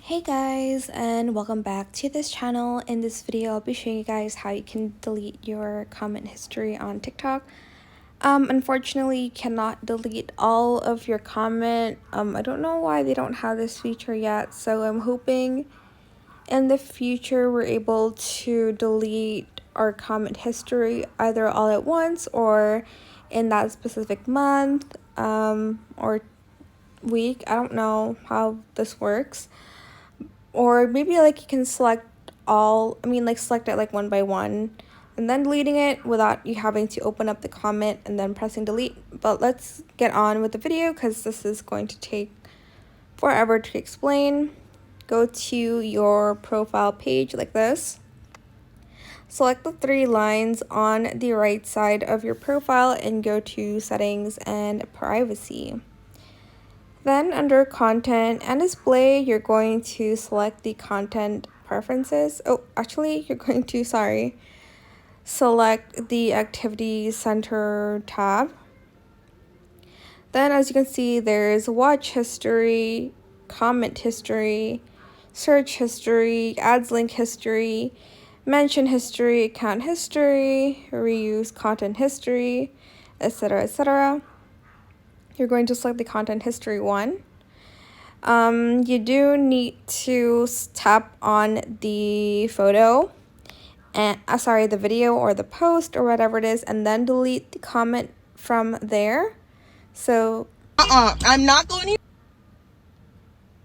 Hey guys, and welcome back to this channel. In this video I'll be showing you guys how you can delete your comment history on TikTok. Unfortunately you cannot delete all of your comment. I don't know why they don't have this feature yet, so I'm hoping in the future we're able to delete our comment history either all at once or in that specific month or week. I don't know how this works. Or maybe like you can select select it like one by one and then deleting it without you having to open up the comment and then pressing delete. But let's get on with the video because this is going to take forever to explain. Go to your profile page like this. Select the three lines on the right side of your profile and go to settings and privacy. Then under content and display, you're going to select the content preferences. Oh, actually, you're going to, select the activity center tab. Then as you can see, there's watch history, comment history, search history, ads link history, mention history, account history, reuse content history, etc., etc. You're going to select the content history one. You do need to tap on the photo and the video or the post or whatever it is, and then delete the comment from there. So I'm not going to.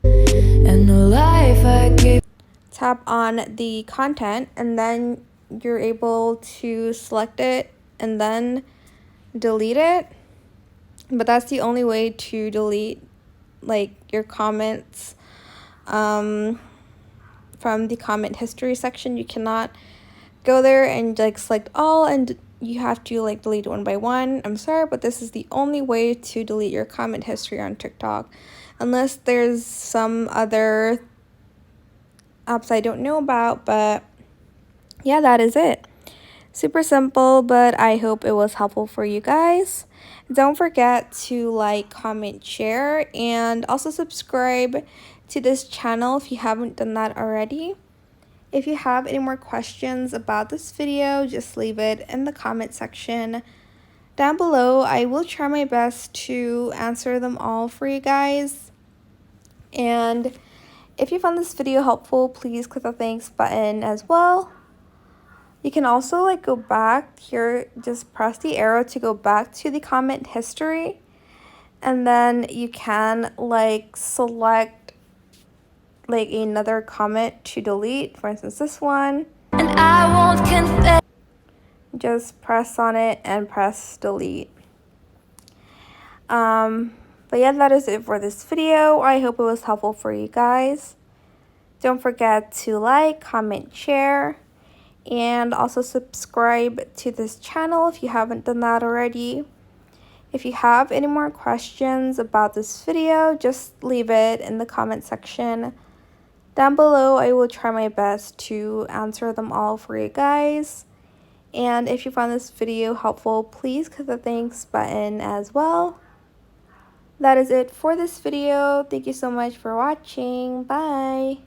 And the life I gave. Tap on the content and then you're able to select it and then delete it. But that's the only way to delete like your comments from the comment history section. You cannot go there and like select all and you have to like delete one by one. I'm sorry, but this is the only way to delete your comment history on TikTok, unless there's some other apps I don't know about. But yeah, that is it. Super simple, but I hope it was helpful for you guys. Don't forget to like, comment, share, and also subscribe to this channel if you haven't done that already. If you have any more questions about this video, just leave it in the comment section down below. I will try my best to answer them all for you guys. And if you found this video helpful, please click the thanks button as well. You can also like go back here, just press the arrow to go back to the comment history, and then you can like select like another comment to delete, for instance this one, and I won't confess. Just press on it and press delete. But yeah, that is it for this video. I hope it was helpful for you guys. Don't forget to like, comment, share, and also subscribe to this channel if you haven't done that already. If you have any more questions about this video, just leave it in the comment section down below. I will try my best to answer them all for you guys. And if you found this video helpful, please click the thanks button as well. That is it for this video. Thank you so much for watching. Bye.